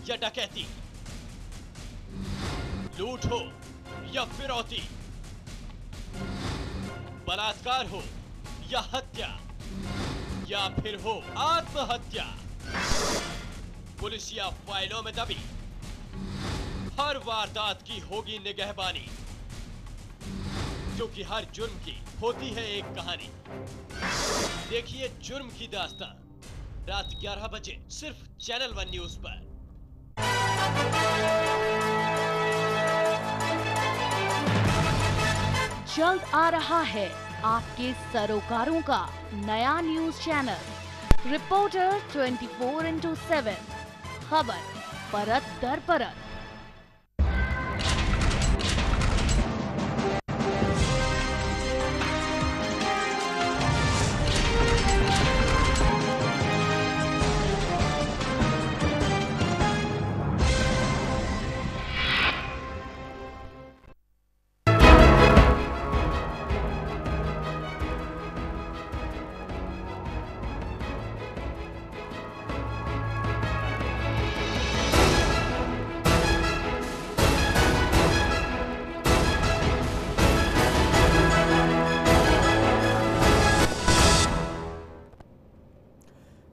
या डकैती, लूट हो या फिरौती, बलात्कार हो या हत्या, या फिर हो आत्महत्या, पुलिस या फाइलों में दबी हर वारदात की होगी निगहबानी, क्योंकि हर जुर्म की होती है एक कहानी। देखिए जुर्म की दास्तां रात 11 बजे सिर्फ चैनल 1 न्यूज पर। जल्द आ रहा है आपके सरोकारों का नया न्यूज चैनल रिपोर्टर 24/7, खबर परत दर परत।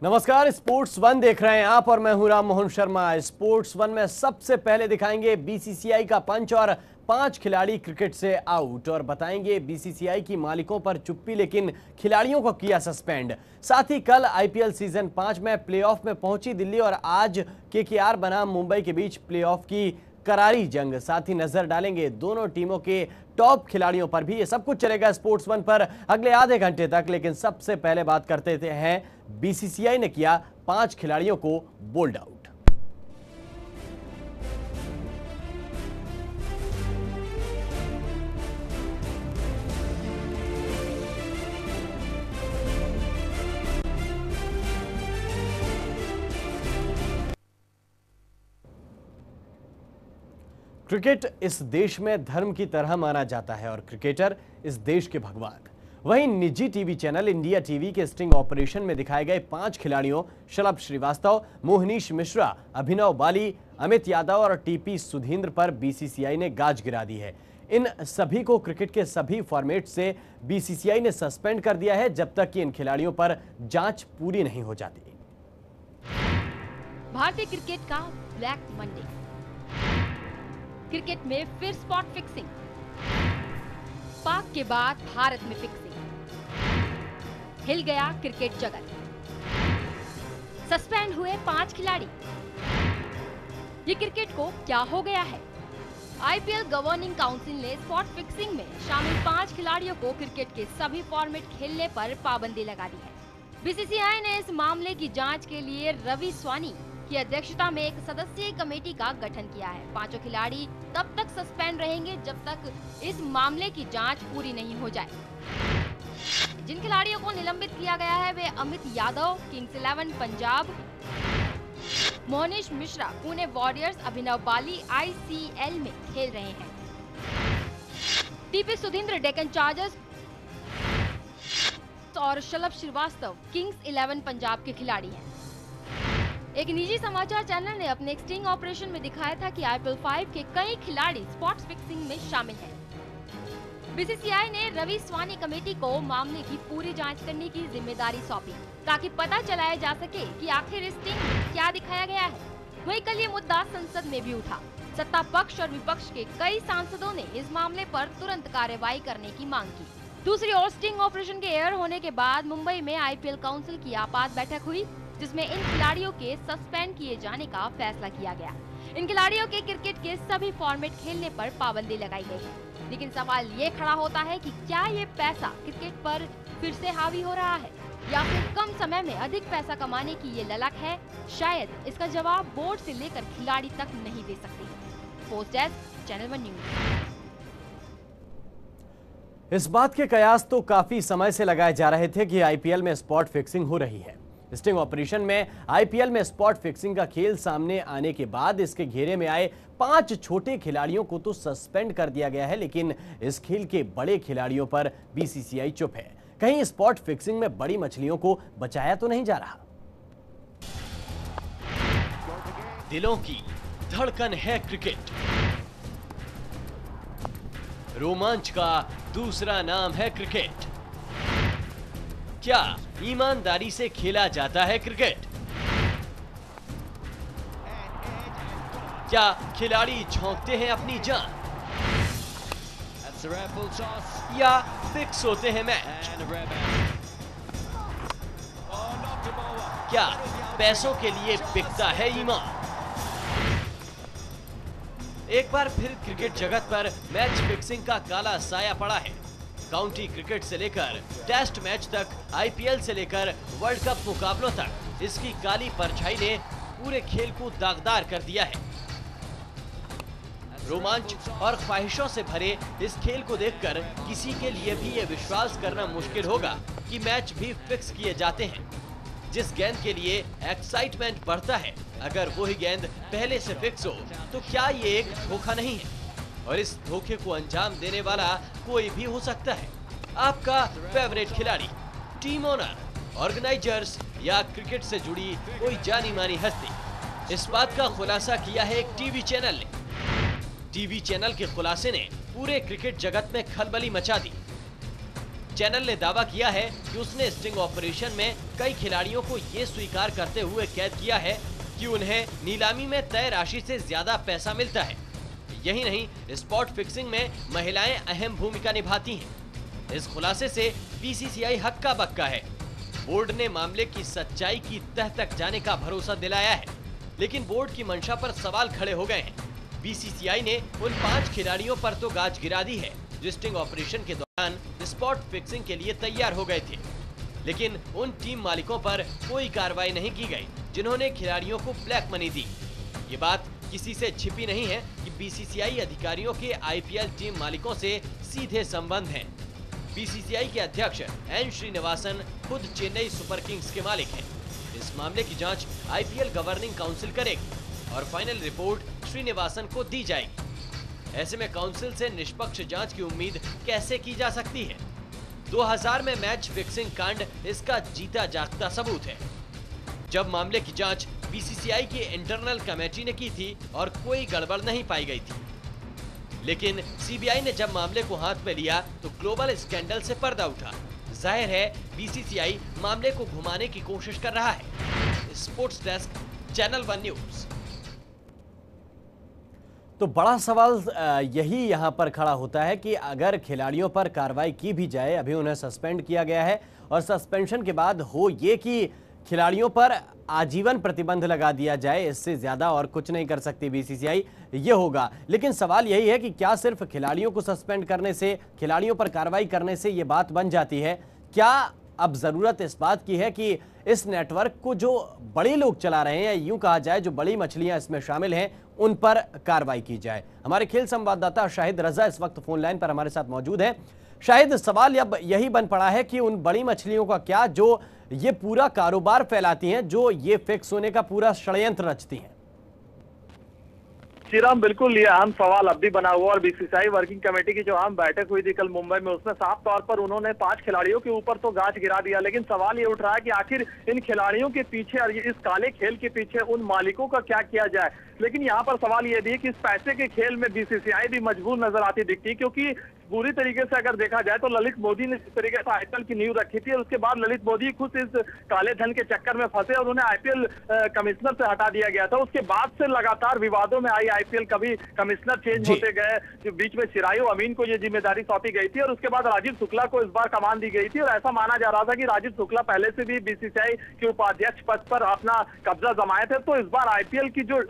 नमस्कार, स्पोर्ट्स 1 देख रहे हैं आप और मैं हूं राम मोहन शर्मा। स्पोर्ट्स 1 में सबसे पहले दिखाएंगे बीसीसीआई का पंच और 5 खिलाड़ी क्रिकेट से आउट, और बताएंगे बीसीसीआई की मालिकों पर चुप्पी लेकिन खिलाड़ियों को किया सस्पेंड। साथ ही कल आईपीएल सीजन 5 में प्लेऑफ में पहुंची दिल्ली और आज केकेआर बनाम मुंबई के बीच प्लेऑफ की करारी जंग। साथ ही नजर डालेंगे दोनों टीमों के टॉप खिलाड़ियों पर भी। ये सब कुछ चलेगा स्पोर्ट्स 1 पर अगले आधे घंटे तक, लेकिन सबसे पहले बात करते हैं बीसीसीआई ने किया 5 खिलाड़ियों को बोल्ड आउट। क्रिकेट इस देश में धर्म की तरह माना जाता है और क्रिकेटर इस देश के भगवान। वहीं निजी टीवी चैनल इंडिया टीवी के स्टिंग ऑपरेशन में दिखाए गए 5 खिलाड़ियों शलभ श्रीवास्तव, मोहनीश मिश्रा, अभिनव बाली, अमित यादव और टीपी सुधींद्र पर बीसीसीआई ने गाज गिरा दी है। इन सभी को क्रिकेट के सभी फॉर्मेट से बीसीसीआई ने सस्पेंड कर दिया है जब तक कि इन खिलाड़ियों पर जांच पूरी नहीं हो जाती। भारतीय क्रिकेट का ब्लैक मंडे, क्रिकेट में फिर स्पॉट फिक्सिंग, पाक के बाद भारत में फिक्सिंग, हिल गया क्रिकेट जगत, सस्पेंड हुए 5 खिलाड़ी। ये क्रिकेट को क्या हो गया है? आईपीएल गवर्निंग काउंसिल ने स्पॉट फिक्सिंग में शामिल 5 खिलाड़ियों को क्रिकेट के सभी फॉर्मेट खेलने पर पाबंदी लगा दी है। बीसीसीआई ने इस मामले की जांच के लिए रवि स्वानी की अध्यक्षता में एक सदस्यीय कमेटी का गठन किया है। 5 खिलाड़ी तब तक सस्पेंड रहेंगे जब तक इस मामले की जांच पूरी नहीं हो जाए। जिन खिलाड़ियों को निलंबित किया गया है वे अमित यादव किंग्स 11 पंजाब, मोहनीश मिश्रा पुणे वॉरियर्स, अभिनव बाली आईसीएल में खेल रहे हैं, टीपी सुधींद्र डेक्कन चार्जर्स और शलभ श्रीवास्तव किंग्स 11 पंजाब के खिलाड़ी हैं। एक निजी समाचार चैनल ने अपने स्टिंग ऑपरेशन में दिखाया था कि आईपीएल 5 के कई खिलाड़ी स्पॉट फिक्सिंग में शामिल हैं। बीसीसीआई ने रवि स्वानी कमेटी को मामले की पूरी जांच करने की जिम्मेदारी सौंपी ताकि पता चलाया जा सके कि आखिर स्टिंग में क्या दिखाया गया है। वहीं कल ये मुद्दा संसद में भी उठा। सत्ता पक्ष और विपक्ष के कई सांसदों ने इस मामले पर तुरंत कार्रवाई करने की मांग की। दूसरी ओर स्टिंग ऑपरेशन के एयर होने के बाद मुंबई में आईपीएल काउंसिल की आपात बैठक हुई जिसमें इन खिलाड़ियों के सस्पेंड किए जाने का फैसला किया गया। इन खिलाड़ियों के क्रिकेट के सभी फॉर्मेट खेलने पर पाबंदी लगाई गई है। लेकिन सवाल ये खड़ा होता है कि क्या ये पैसा क्रिकेट पर फिर से हावी हो रहा है या फिर कम समय में अधिक पैसा कमाने की ये ललक है? शायद इसका जवाब बोर्ड से लेकर खिलाड़ी तक नहीं दे सकते। Post desk, channel 1 news. इस बात के कयास तो काफी समय से लगाए जा रहे थे कि आईपीएल में स्पॉट फिक्सिंग हो रही है। स्टिंग ऑपरेशन में आईपीएल में स्पॉट फिक्सिंग का खेल सामने आने के बाद इसके घेरे में आए 5 छोटे खिलाड़ियों को तो सस्पेंड कर दिया गया है, लेकिन इस खेल के बड़े खिलाड़ियों पर बीसीसीआई चुप है। कहीं स्पॉट फिक्सिंग में बड़ी मछलियों को बचाया तो नहीं जा रहा। दिलों की धड़कन है क्रिकेट। रोमांच का दूसरा नाम है क्रिकेट। क्या ईमानदारी से खेला जाता है क्रिकेट? क्या खिलाड़ी झोंकते हैं अपनी जान या फिक्स होते हैं मैच? क्या पैसों के लिए बिकता है ईमान? एक बार फिर क्रिकेट जगत पर मैच फिक्सिंग का काला साया पड़ा है। काउंटी क्रिकेट से लेकर टेस्ट मैच तक, आईपीएल से लेकर वर्ल्ड कप मुकाबलों तक इसकी काली परछाई ने पूरे खेल को दागदार कर दिया है। रोमांच और ख्वाहिशों से भरे इस खेल को देखकर किसी के लिए भी ये विश्वास करना मुश्किल होगा कि मैच भी फिक्स किए जाते हैं। जिस गेंद के लिए एक्साइटमेंट बढ़ता है, अगर वही गेंद पहले से फिक्स हो तो क्या ये एक धोखा नहीं है? और इस धोखे को अंजाम देने वाला कोई भी हो सकता है। आपका फेवरेट खिलाड़ी, टीम ओनर, ऑर्गेनाइजर्स या क्रिकेट से जुड़ी कोई जानी मानी हस्ती। इस बात का खुलासा किया है एक टीवी चैनल ने। टीवी चैनल के खुलासे ने पूरे क्रिकेट जगत में खलबली मचा दी। चैनल ने दावा किया है कि उसने स्टिंग ऑपरेशन में कई खिलाड़ियों को ये स्वीकार करते हुए कैद किया है कि उन्हें नीलामी में तय राशि से ज्यादा पैसा मिलता है। यही नहीं, स्पॉट फिक्सिंग में महिलाएं अहम भूमिका निभाती हैं। इस खुलासे से बीसीसीआई हक्का बक्का है। बोर्ड ने मामले की सच्चाई की तह तक जाने का भरोसा दिलाया है, लेकिन बोर्ड की मंशा पर सवाल खड़े हो गए हैं। बीसीसीआई ने उन 5 खिलाड़ियों पर तो गाज गिरा दी है जो स्टिंग ऑपरेशन के दौरान स्पॉट फिक्सिंग के लिए तैयार हो गए थे, लेकिन उन टीम मालिकों पर कोई कार्रवाई नहीं की गई जिन्होंने खिलाड़ियों को ब्लैक मनी दी। ये बात किसी से छिपी नहीं है कि बीसीसीआई अधिकारियों के आईपीएल टीम मालिकों से सीधे संबंध हैं। बीसीसीआई के अध्यक्ष एन श्रीनिवासन खुद चेन्नई सुपर किंग्स के मालिक हैं। इस मामले की जांच आईपीएल गवर्निंग काउंसिल करेगी और फाइनल रिपोर्ट श्रीनिवासन को दी जाएगी। ऐसे में काउंसिल से निष्पक्ष जांच की उम्मीद कैसे की जा सकती है? 2000 में मैच फिक्सिंग कांड इसका जीता जागता सबूत है, जब मामले की जांच बीसीसीआई की इंटरनल कमेटी ने की थी और कोई गड़बड़ नहीं पाई गई थी। लेकिन सीबीआई ने जब मामले को हाथ में लिया तो ग्लोबल स्कैंडल से पर्दा उठा। जाहिर है बीसीसीआई मामले को घुमाने की कोशिश कर रहा है। Sports desk, channel 1 news. तो बड़ा सवाल यही यहाँ पर खड़ा होता है कि अगर खिलाड़ियों पर कार्रवाई की भी जाए, अभी उन्हें सस्पेंड किया गया है और सस्पेंशन के बाद हो ये कि खिलाड़ियों पर आजीवन प्रतिबंध लगा दिया जाए, इससे ज्यादा और कुछ नहीं कर सकती बीसीसीआई, ये होगा। लेकिन सवाल यही है कि क्या सिर्फ खिलाड़ियों को सस्पेंड करने से, खिलाड़ियों पर कार्रवाई करने से ये बात बन जाती है? क्या अब जरूरत इस बात की है कि इस नेटवर्क को जो बड़े लोग चला रहे हैं, यूं कहा जाए जो बड़ी मछलियां इसमें शामिल हैं, उन पर कार्रवाई की जाए? हमारे खेल संवाददाता शाहिद रजा इस वक्त फोन लाइन पर हमारे साथ मौजूद हैं। शाहिद, सवाल अब यही बन पड़ा है कि उन बड़ी मछलियों का क्या जो ये पूरा कारोबार फैलाती हैं, जो ये फिक्स होने का पूरा षड्यंत्र रचती हैं? श्रीराम, बिल्कुल ये अहम सवाल अब भी बना हुआ और बीसीसीआई वर्किंग कमेटी की जो अहम बैठक हुई थी कल मुंबई में, उसमें साफ तौर पर उन्होंने 5 खिलाड़ियों के ऊपर तो गाज गिरा दिया, लेकिन सवाल ये उठ रहा है कि आखिर इन खिलाड़ियों के पीछे और इस काले खेल के पीछे उन मालिकों का क्या किया जाए। लेकिन यहाँ पर सवाल ये भी है कि इस पैसे के खेल में बीसीसीआई भी मजबूर नजर आती दिखती है, क्योंकि पूरी तरीके से अगर देखा जाए तो ललित मोदी ने जिस तरीके से आईपीएल की नींव रखी थी और उसके बाद ललित मोदी खुद इस काले धन के चक्कर में फंसे और उन्हें आईपीएल कमिश्नर से हटा दिया गया था। उसके बाद से लगातार विवादों में आई आईपीएल, कभी कमिश्नर चेंज होते गए, जो बीच में चिरायु अमीन को ये जिम्मेदारी सौंपी गई थी और उसके बाद राजीव शुक्ला को इस बार कमान दी गई थी। और ऐसा माना जा रहा था कि राजीव शुक्ला पहले से भी बीसीसीआई के उपाध्यक्ष पद पर अपना कब्जा जमाए थे, तो इस बार आईपीएल की जो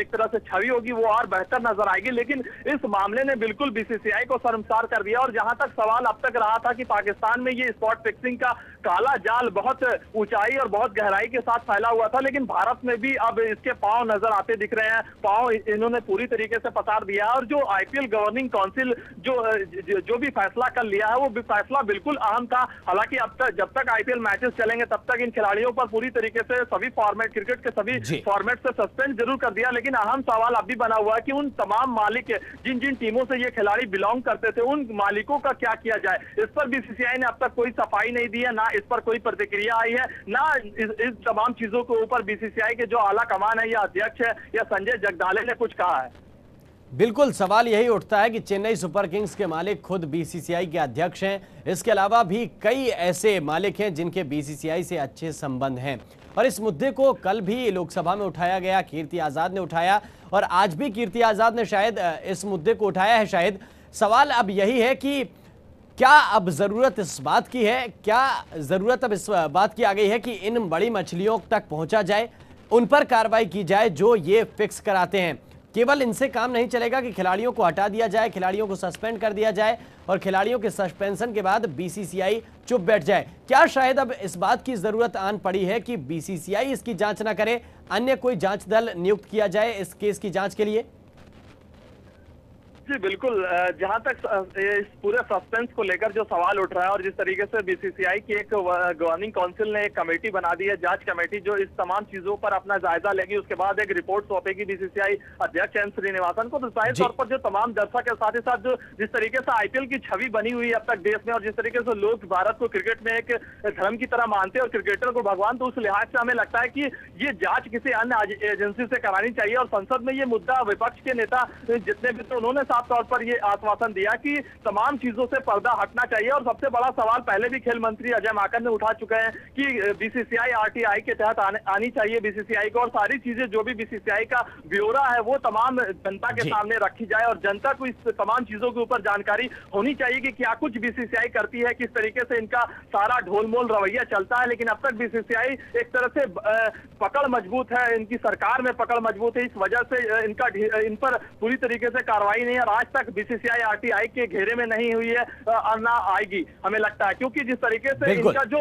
एक तरह से छवि होगी वो और बेहतर नजर आएगी। लेकिन इस मामले ने बिल्कुल बीसीसीआई को शर्मसार कर दिया। और जहां तक सवाल अब तक रहा था कि पाकिस्तान में ये स्पॉट फिक्सिंग का काला जाल बहुत ऊंचाई और बहुत गहराई के साथ फैला हुआ था, लेकिन भारत में भी अब इसके पांव नजर आते दिख रहे हैं। पांव इन्होंने पूरी तरीके से पसार दिया है और जो आईपीएल गवर्निंग काउंसिल जो भी फैसला कर लिया है वो भी फैसला बिल्कुल अहम था। हालांकि अब तक जब तक आईपीएल मैचेस चलेंगे तब तक इन खिलाड़ियों पर पूरी तरीके से सभी फॉर्मेट, क्रिकेट के सभी फॉर्मेट से सस्पेंड जरूर कर दिया। लेकिन अहम सवाल अब भी बना हुआ है कि उन तमाम मालिक जिन जिन टीमों से ये खिलाड़ी बिलोंग करते थे, उन मालिकों का क्या किया जाए, इस पर बीसीसीआई ने अब तक कोई सफाई नहीं दी है, ना इस पर कोई प्रतिक्रिया आई है, ना इस तमाम चीजों के ऊपर बीसीसीआई के जो आला कमान है या अध्यक्ष है या संजय जगदाले ने कुछ कहा है। बिल्कुल, सवाल यही उठता है कि चेन्नई सुपर किंग्स के मालिक खुद बीसीसीआई के अध्यक्ष हैं। इसके अलावा भी कई ऐसे मालिक हैं जिनके बीसीसीआई से अच्छे संबंध हैं और इस मुद्दे को कल भी लोकसभा में उठाया गया, कीर्ति आजाद ने उठाया और आज भी कीर्ति आजाद ने शायद इस मुद्दे को उठाया है। शायद सवाल अब यही है कि क्या अब जरूरत इस बात की है, क्या जरूरत अब इस बात की आ गई है कि इन बड़ी मछलियों तक पहुंचा जाए, उन पर कार्रवाई की जाए जो ये फिक्स कराते हैं। केवल इनसे काम नहीं चलेगा कि खिलाड़ियों को हटा दिया जाए, खिलाड़ियों को सस्पेंड कर दिया जाए और खिलाड़ियों के सस्पेंशन के बाद बीसीसीआई चुप बैठ जाए। क्या शायद अब इस बात की जरूरत आन पड़ी है कि बीसीसीआई इसकी जांच ना करे, अन्य कोई जांच दल नियुक्त किया जाए इस केस की जांच के लिए? जी बिल्कुल, जहां तक इस पूरे सस्पेंस को लेकर जो सवाल उठ रहा है और जिस तरीके से बीसीसीआई की एक गवर्निंग काउंसिल ने एक कमेटी बना दी है, जांच कमेटी, जो इस तमाम चीजों पर अपना जायजा लेगी, उसके बाद एक रिपोर्ट सौंपेगी बीसीसीआई अध्यक्ष एन श्रीनिवासन को। तो जाहिर तौर पर जो तमाम दर्शक के साथ ही साथ जो जिस तरीके से आईपीएल की छवि बनी हुई है अब तक देश में और जिस तरीके से लोग भारत को क्रिकेट में एक धर्म की तरह मानते हैं और क्रिकेटर को भगवान, तो उस लिहाज से हमें लगता है कि ये जांच किसी अन्य एजेंसी से करानी चाहिए। और संसद में ये मुद्दा विपक्ष के नेता जितने भी थे उन्होंने साफ तौर पर ये आश्वासन दिया कि तमाम चीजों से पर्दा हटना चाहिए। और सबसे बड़ा सवाल पहले भी खेल मंत्री अजय माकन ने उठा चुके हैं कि बीसीसीआई आरटीआई के तहत आनी चाहिए बीसीसीआई को, और सारी चीजें जो भी बीसीसीआई का ब्यौरा है वो तमाम जनता के सामने रखी जाए और जनता को इस तमाम चीजों के ऊपर जानकारी होनी चाहिए कि क्या कुछ बीसीसीआई करती है, किस तरीके से इनका सारा ढोलमोल रवैया चलता है। लेकिन अब तक बीसीसीआई एक तरह से पकड़ मजबूत है, इनकी सरकार में पकड़ मजबूत है, इस वजह से इन पर पूरी तरीके से कार्रवाई नहीं है और आज तक बीसीसीआई आरटीआई के घेरे में नहीं हुई है और ना आएगी हमें लगता है, क्योंकि जिस तरीके से इनका जो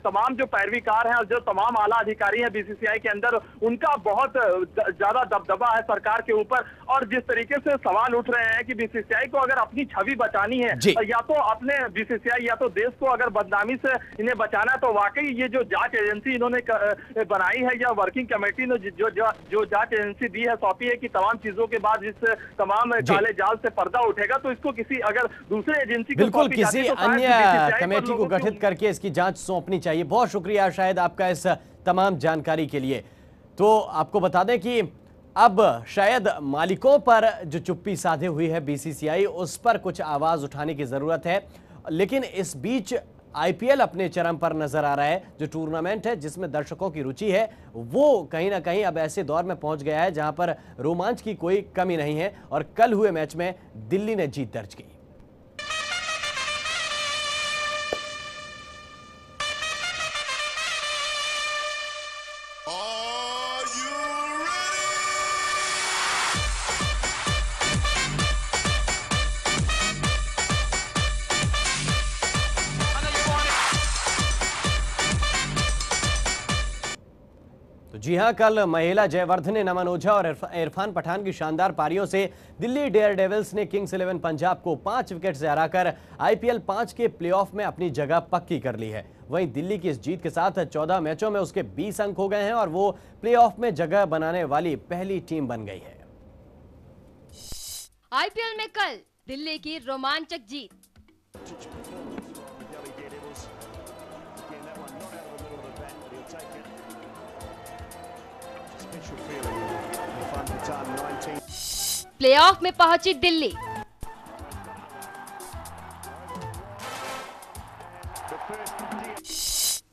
तमाम जो पैरवीकार हैं और जो तमाम आला अधिकारी हैं बीसीसीआई के अंदर, उनका बहुत ज्यादा दबदबा है सरकार के ऊपर। और जिस तरीके से सवाल उठ रहे हैं कि बीसीसीआई को अगर अपनी छवि बचानी है, या तो अपने बीसीसीआई या तो देश को अगर बदनामी से इन्हें बचाना है, तो वाकई ये जो जांच एजेंसी इन्होंने बनाई है या वर्किंग कमेटी ने जो जांच एजेंसी दी है, सौंपी है कि तमाम चीजों के बाद जिस तमाम काले जाल से पर्दा उठेगा, तो इसको किसी अगर दूसरे एजेंसी को बिल्कुल किसी अन्य कमेटी को गठित करके इसकी जांच सौंपनी चाहिए। बहुत शुक्रिया शायद आपका इस तमाम जानकारी के लिए। तो आपको बता दें कि अब शायद मालिकों पर जो चुप्पी साधे हुई है बीसीसीआई, उस पर कुछ आवाज उठाने की जरूरत है। लेकिन इस बीच आईपीएल अपने चरम पर नजर आ रहा है। जो टूर्नामेंट है जिसमें दर्शकों की रुचि है, वो कहीं ना कहीं अब ऐसे दौर में पहुंच गया है जहां पर रोमांच की कोई कमी नहीं है और कल हुए मैच में दिल्ली ने जीत दर्ज की। जी हां, कल महिला जयवर्धने, नमन ओझा और इरफान पठान की शानदार पारियों से दिल्ली डेयरडेविल्स ने किंग्स 11 पंजाब को 5 विकेट से हराकर आईपीएल 5 के प्लेऑफ में अपनी जगह पक्की कर ली है। वहीं दिल्ली की इस जीत के साथ 14 मैचों में उसके 20 अंक हो गए हैं और वो प्लेऑफ में जगह बनाने वाली पहली टीम बन गई है। आईपीएल में कल दिल्ली की रोमांचक जीत। प्लेऑफ में पहुंची दिल्ली।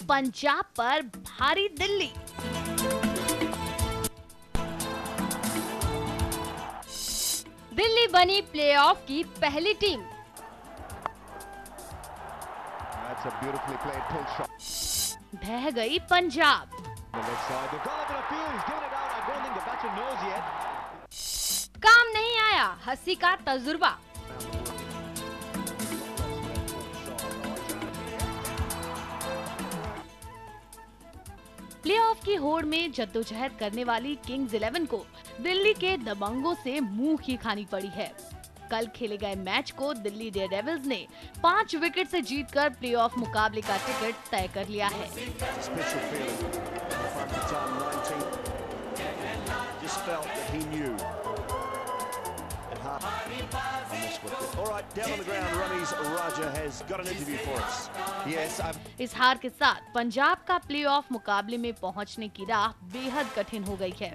पंजाब पर भारी दिल्ली। दिल्ली बनी प्लेऑफ की पहली टीम। ढह गई पंजाब। काम नहीं आया हंसी का तजुर्बा। प्लेऑफ की होड़ में जद्दोजहद करने वाली किंग्स 11 को दिल्ली के दबंगों से मुंह की खानी पड़ी है। कल खेले गए मैच को दिल्ली डेयरडेविल्स ने 5 विकेट से जीतकर प्लेऑफ मुकाबले का टिकट तय कर लिया है। इस हार के साथ पंजाब का प्लेऑफ मुकाबले में पहुंचने की राह बेहद कठिन हो गई है।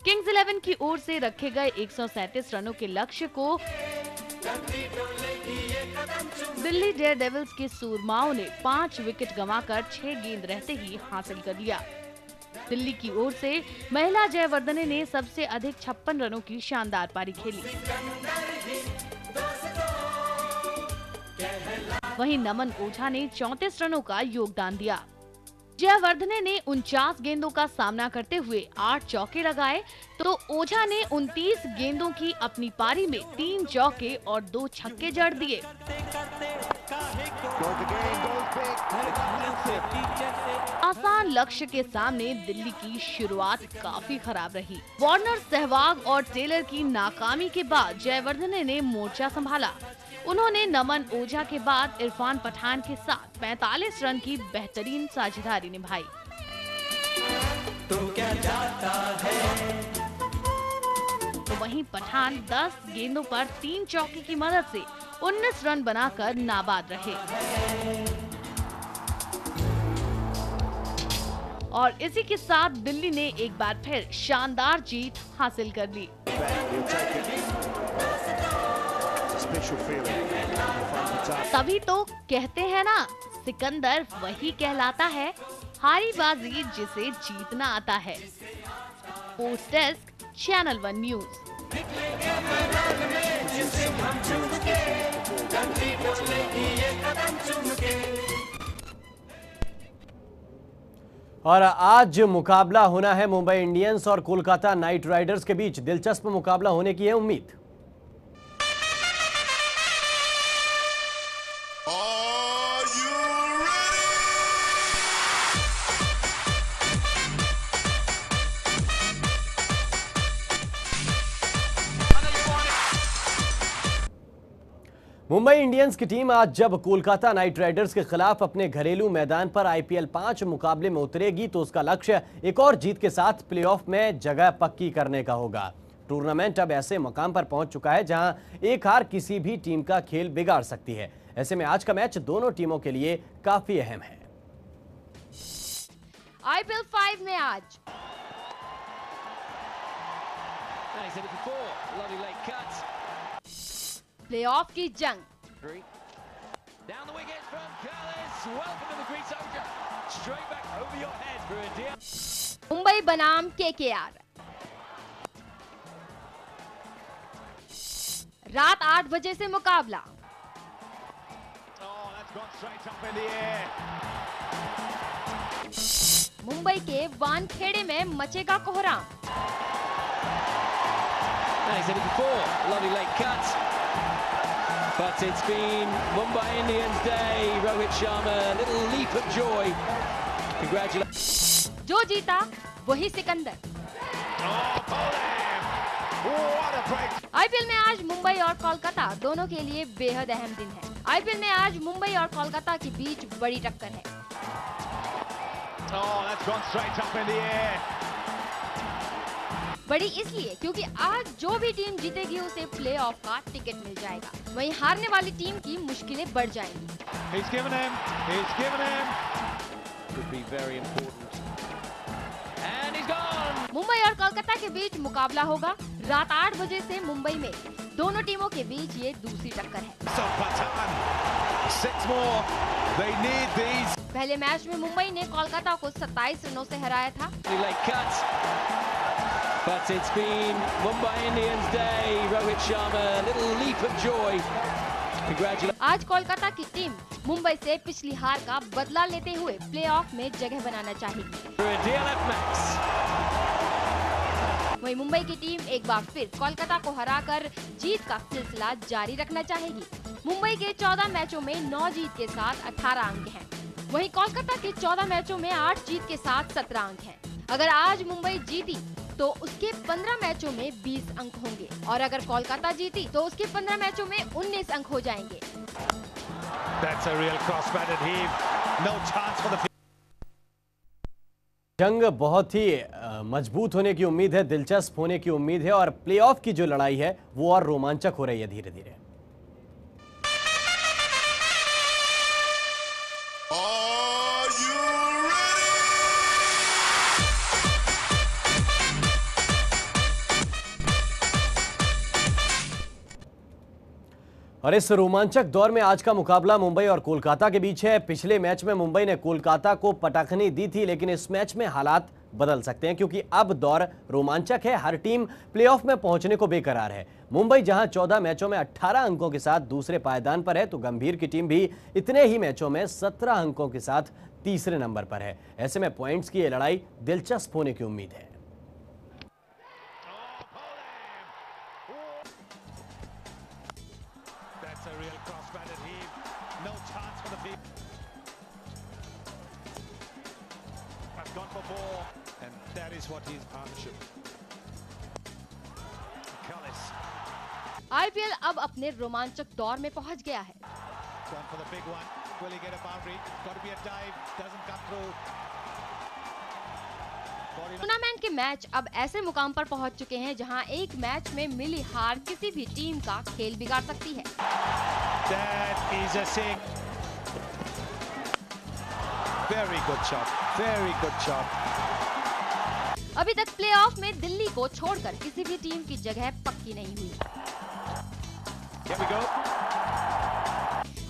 किंग्स 11 की ओर से रखे गए 137 रनों के लक्ष्य को दिल्ली डेयरडेविल्स के सूरमाओं ने 5 विकेट गंवाकर 6 गेंद रहते ही हासिल कर लिया। दिल्ली की ओर से महिला जयवर्धने ने सबसे अधिक 56 रनों की शानदार पारी खेली। वहीं नमन ओझा ने 34 रनों का योगदान दिया। जयवर्धने ने 49 गेंदों का सामना करते हुए 8 चौके लगाए, तो ओझा ने 29 गेंदों की अपनी पारी में 3 चौके और 2 छक्के जड़ दिए। आसान लक्ष्य के सामने दिल्ली की शुरुआत काफी खराब रही। वार्नर, सहवाग और टेलर की नाकामी के बाद जयवर्धने ने मोर्चा संभाला। उन्होंने नमन ओझा के बाद इरफान पठान के साथ 45 रन की बेहतरीन साझेदारी निभाई। तो वहीं पठान 10 गेंदों पर 3 चौके की मदद से 19 रन बनाकर नाबाद रहे और इसी के साथ दिल्ली ने एक बार फिर शानदार जीत हासिल कर ली। तभी तो कहते हैं ना, सिकंदर वही कहलाता है, हारी बाजी जिसे जीतना आता है। Sports desk, channel 1 news. और आज मुकाबला होना है मुंबई इंडियंस और कोलकाता नाइट राइडर्स के बीच। दिलचस्प मुकाबला होने की है उम्मीद। मुंबई इंडियंस की टीम आज जब कोलकाता नाइट राइडर्स के खिलाफ अपने घरेलू मैदान पर आईपीएल 5 मुकाबले में उतरेगी तो उसका लक्ष्य एक और जीत के साथ प्लेऑफ में जगह पक्की करने का होगा। टूर्नामेंट अब ऐसे मकाम पर पहुंच चुका है जहां एक हार किसी भी टीम का खेल बिगाड़ सकती है। ऐसे में आज का मैच दोनों टीमों के लिए काफी अहम है। आईपीएल 5 में आज प्लेऑफ की जंग। मुंबई बनाम केकेआर। रात 8 बजे से मुकाबला। मुंबई के वानखेड़े में मचेगा कोहराम। But it's been Mumbai Indians Day. Rohit Sharma, little leap of joy. Congratulations. जो जीता वही सिकंदर। आईपीएल में आज मुंबई और कोलकाता दोनों के लिए बेहद अहम दिन है। आईपीएल में आज मुंबई और कोलकाता के बीच बड़ी टक्कर है। बड़ी इसलिए क्योंकि आज जो भी टीम जीतेगी उसे प्लेऑफ का टिकट मिल जाएगा, वहीं हारने वाली टीम की मुश्किलें बढ़ जाएंगी। मुंबई और कोलकाता के बीच मुकाबला होगा। रात 8 बजे से मुंबई में दोनों टीमों के बीच ये दूसरी टक्कर है। पहले मैच में मुंबई ने कोलकाता को 27 रनों से हराया था। But it's been Mumbai Indians Day. Rohit Sharma, little leap of joy. Congratulations. आज कोलकाता की टीम मुंबई से पिछली हार का बदला लेते हुए प्लेऑफ में जगह बनाना चाहेगी। वहीं मुंबई की टीम एक बार फिर कोलकाता को हराकर जीत का सिलसिला जारी रखना चाहेगी। मुंबई के 14 मैचों में 9 जीत के साथ 18 अंक हैं। वहीं कोलकाता के 14 मैचों में 8 जीत के साथ 17 अंक हैं। अगर आज मुंबई जीती तो उसके 15 मैचों में 20 अंक होंगे और अगर कोलकाता जीती तो उसके 15 मैचों में 19 अंक हो जाएंगे। That's a real cross-batted heave. No chance for the... जंग बहुत ही मजबूत होने की उम्मीद है, दिलचस्प होने की उम्मीद है और प्लेऑफ की जो लड़ाई है वो और रोमांचक हो रही है धीरे धीरे। और इस रोमांचक दौर में आज का मुकाबला मुंबई और कोलकाता के बीच है। पिछले मैच में मुंबई ने कोलकाता को पटखनी दी थी, लेकिन इस मैच में हालात बदल सकते हैं क्योंकि अब दौर रोमांचक है। हर टीम प्लेऑफ में पहुंचने को बेकरार है। मुंबई जहां 14 मैचों में 18 अंकों के साथ दूसरे पायदान पर है, तो गंभीर की टीम भी इतने ही मैचों में 17 अंकों के साथ तीसरे नंबर पर है। ऐसे में पॉइंट्स की यह लड़ाई दिलचस्प होने की उम्मीद है। That's a real cross-batted heave. No chance for the field. Has gone for 4, and that is what his partnership. Cullis. IPL अब अपने रोमांचक दौर में पहुंच गया है। Gone for the big one. Will he get a boundary? Got to be a dive. Doesn't come through. Tournament के match अब ऐसे मुकाम पर पहुंच चुके हैं जहां एक मैच में मिली हार किसी भी टीम का खेल बिगाड़ सकती है। That is a sing. Very good shot. Very good shot. अभी तक प्लेऑफ में दिल्ली को छोड़कर किसी भी टीम की जगह पक्की नहीं हुई Here we go.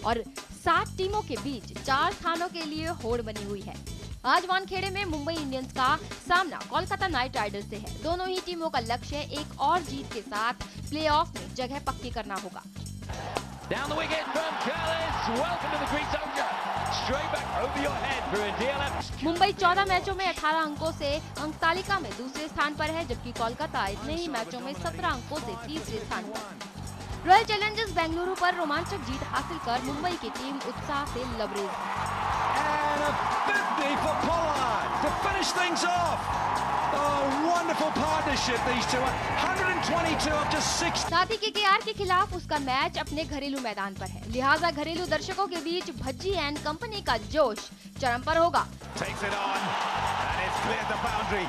और 7 टीमों के बीच 4 स्थानों के लिए होड़ बनी हुई है। आज वानखेड़े में मुंबई इंडियंस का सामना कोलकाता नाइट राइडर्स से है। दोनों ही टीमों का लक्ष्य एक और जीत के साथ प्लेऑफ में जगह पक्की करना होगा। Down the wicket from Cullis. Welcome to the Greensonga. Straight back over your head for a DLF. Mumbai 14 मैचों में 18 अंकों से अंक तालिका में दूसरे स्थान पर है, जबकि कोलकाता इतने ही मैचों में 17 अंकों से तीसरे स्थान पर। रॉयल चैलेंजर्स बेंगलुरु पर रोमांचक जीत हासिल कर मुंबई की टीम उत्साह से लबरेज है। And a 50 for Pollard to finish things off. Oh, wonderful partnership these two. 122 of just 6. साथ ही केकेआर के खिलाफ उसका मैच अपने घरेलू मैदान पर है, लिहाजा घरेलू दर्शकों के बीच भज्जी एंड कंपनी का जोश चरम पर होगा। Takes it on and it's cleared the boundary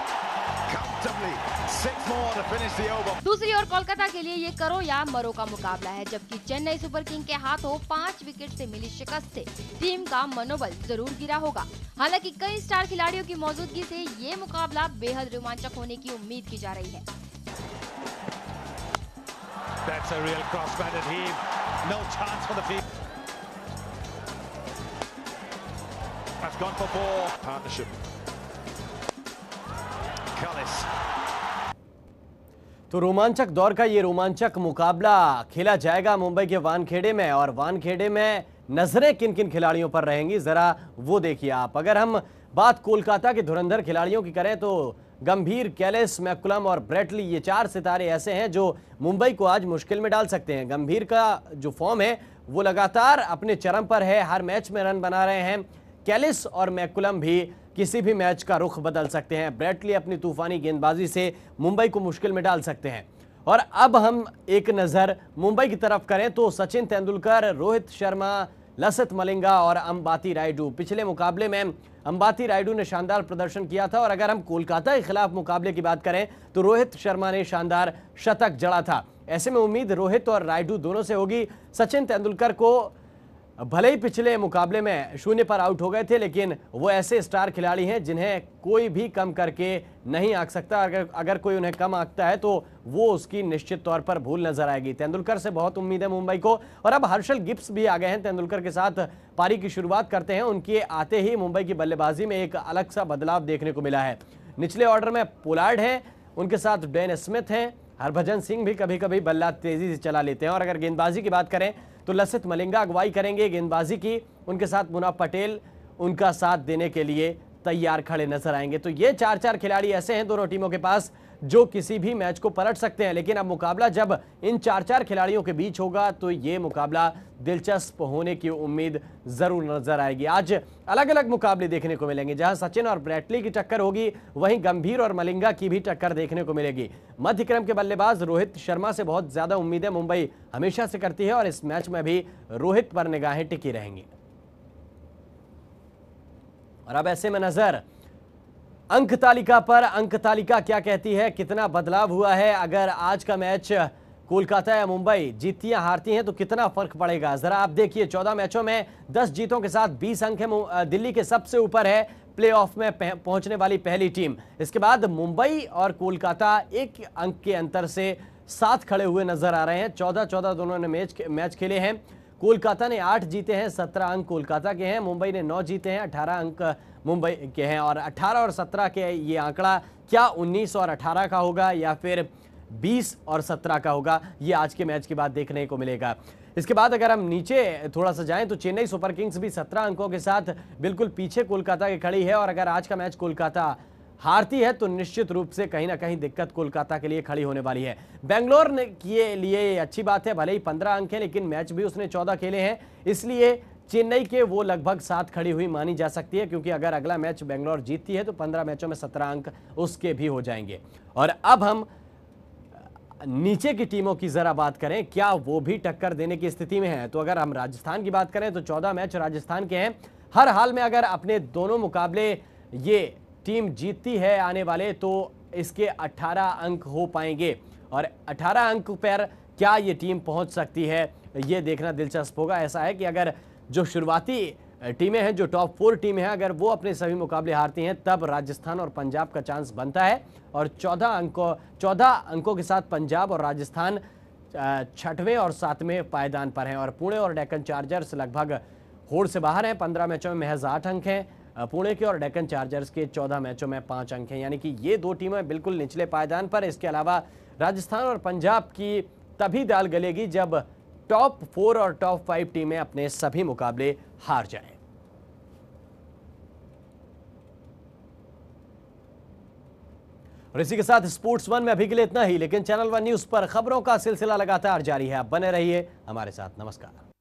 comfortably. 6 more to finish the over. दूसरी ओर कोलकाता के लिए ये करो या मरो का मुकाबला है, जबकि चेन्नई सुपर किंग के हाथों 5 विकेट से मिली शिकस्त से टीम का मनोबल जरूर गिरा होगा। हालांकि कई स्टार खिलाड़ियों की मौजूदगी से ये मुकाबला बेहद रोमांचक होने की उम्मीद की जा रही है। That's a real cross-batted heave. No chance for the field. Has gone for 4. Partnership. Cullis. तो रोमांचक दौर का ये रोमांचक मुकाबला खेला जाएगा मुंबई के वानखेड़े में, और वानखेड़े में नजरें किन किन खिलाड़ियों पर रहेंगी जरा वो देखिए आप। अगर हम बात कोलकाता के धुरंधर खिलाड़ियों की करें तो गंभीर, कैलिस, मैकुलम और ब्रेटली, ये 4 सितारे ऐसे हैं जो मुंबई को आज मुश्किल में डाल सकते हैं। गंभीर का जो फॉर्म है वो लगातार अपने चरम पर है, हर मैच में रन बना रहे हैं। कैलिस और मैकुलम भी किसी भी मैच का रुख बदल सकते हैं। ब्रेटली अपनी तूफानी गेंदबाजी से मुंबई को मुश्किल में डाल सकते हैं। और अब हम एक नज़र मुंबई की तरफ करें तो सचिन तेंदुलकर, रोहित शर्मा, लसित मलिंगा और अंबाती रायडू। पिछले मुकाबले में अंबाती रायडू ने शानदार प्रदर्शन किया था, और अगर हम कोलकाता के खिलाफ मुकाबले की बात करें तो रोहित शर्मा ने शानदार शतक जड़ा था। ऐसे में उम्मीद रोहित और रायडू दोनों से होगी। सचिन तेंदुलकर को भले ही पिछले मुकाबले में 0 पर आउट हो गए थे, लेकिन वो ऐसे स्टार खिलाड़ी हैं जिन्हें कोई भी कम करके नहीं आंक सकता। अगर कोई उन्हें कम आंकता है तो वो उसकी निश्चित तौर पर भूल नजर आएगी। तेंदुलकर से बहुत उम्मीद है मुंबई को, और अब हर्षल गिब्स भी आ गए हैं तेंदुलकर के साथ। पारी की शुरुआत करते हैं। उनके आते ही मुंबई की बल्लेबाजी में एक अलग सा बदलाव देखने को मिला है। निचले ऑर्डर में पोलार्ड है, उनके साथ डेन स्मिथ हैं, हरभजन सिंह भी कभी कभी बल्ला तेजी से चला लेते हैं। और अगर गेंदबाजी की बात करें तो लसित मलिंगा अगुवाई करेंगे गेंदबाजी की, उनके साथ मुनाफ पटेल उनका साथ देने के लिए तैयार खड़े नजर आएंगे। तो ये 4 खिलाड़ी ऐसे हैं दोनों टीमों के पास जो किसी भी मैच को पलट सकते हैं। लेकिन अब मुकाबला जब इन 4-4 खिलाड़ियों के बीच होगा तो ये मुकाबला दिलचस्प होने की उम्मीद जरूर नजर आएगी। आज अलग अलग मुकाबले देखने को मिलेंगे, जहां सचिन और ब्रैटली की टक्कर होगी, वहीं गंभीर और मलिंगा की भी टक्कर देखने को मिलेगी। मध्य क्रम के बल्लेबाज रोहित शर्मा से बहुत ज्यादा उम्मीदें मुंबई हमेशा से करती है और इस मैच में भी रोहित पर निगाहें टिकी रहेंगी। और अब ऐसे में नजर अंक तालिका पर। अंक तालिका क्या कहती है, कितना बदलाव हुआ है? अगर आज का मैच कोलकाता या मुंबई जीतती या हारती हैं तो कितना फर्क पड़ेगा, जरा आप देखिए। 14 मैचों में 10 जीतों के साथ 20 अंक है। दिल्ली के सबसे ऊपर है प्लेऑफ में पहुंचने वाली पहली टीम। इसके बाद मुंबई और कोलकाता 1 अंक के अंतर से साथ खड़े हुए नजर आ रहे हैं। 14-14 दोनों ने मैच खेले हैं। कोलकाता ने 8 जीते हैं, 17 अंक कोलकाता के हैं। मुंबई ने 9 जीते हैं, 18 अंक मुंबई के हैं। और 18 और 17 के ये आंकड़ा क्या 19 और 18 का होगा या फिर 20 और 17 का होगा, ये आज के मैच के बाद देखने को मिलेगा। इसके बाद अगर हम नीचे थोड़ा सा जाएं तो चेन्नई सुपर किंग्स भी 17 अंकों के साथ बिल्कुल पीछे कोलकाता के खड़ी है। और अगर आज का मैच कोलकाता हारती है तो निश्चित रूप से कहीं ना कहीं दिक्कत कोलकाता के लिए खड़ी होने वाली है। बेंगलोर ने के लिए अच्छी बात है, भले ही 15 अंक है लेकिन मैच भी उसने 14 खेले हैं, इसलिए चेन्नई के वो लगभग 7 खड़ी हुई मानी जा सकती है, क्योंकि अगर अगला मैच बेंगलोर जीतती है तो 15 मैचों में 17 अंक उसके भी हो जाएंगे। और अब हम नीचे की टीमों की जरा बात करें, क्या वो भी टक्कर देने की स्थिति में है? तो अगर हम राजस्थान की बात करें तो 14 मैच राजस्थान के हैं। हर हाल में अगर अपने दोनों मुकाबले ये टीम जीतती है आने वाले तो इसके 18 अंक हो पाएंगे। और 18 अंक पर क्या ये टीम पहुंच सकती है, ये देखना दिलचस्प होगा। ऐसा है कि अगर जो शुरुआती टीमें हैं, जो टॉप 4 टीमें हैं, अगर वो अपने सभी मुकाबले हारती हैं तब राजस्थान और पंजाब का चांस बनता है। और 14 अंकों के साथ पंजाब और राजस्थान 6वें और 7वें पायदान पर हैं। और पुणे और डेक्कन चार्जर्स लगभग होड़ से बाहर हैं, 15 मैचों में महज 8 अंक हैं। पुणे के और डेक्कन चार्जर्स के 14 मैचों में 5 अंक हैं, यानी कि ये 2 टीमें बिल्कुल निचले पायदान पर। इसके अलावा राजस्थान और पंजाब की तभी दाल गलेगी जब टॉप 4 और टॉप 5 टीमें अपने सभी मुकाबले हार जाएं। और इसी के साथ स्पोर्ट्स 1 में अभी के लिए इतना ही, लेकिन चैनल 1 न्यूज पर खबरों का सिलसिला लगातार जारी है। आप बने रहिए हमारे साथ। नमस्कार।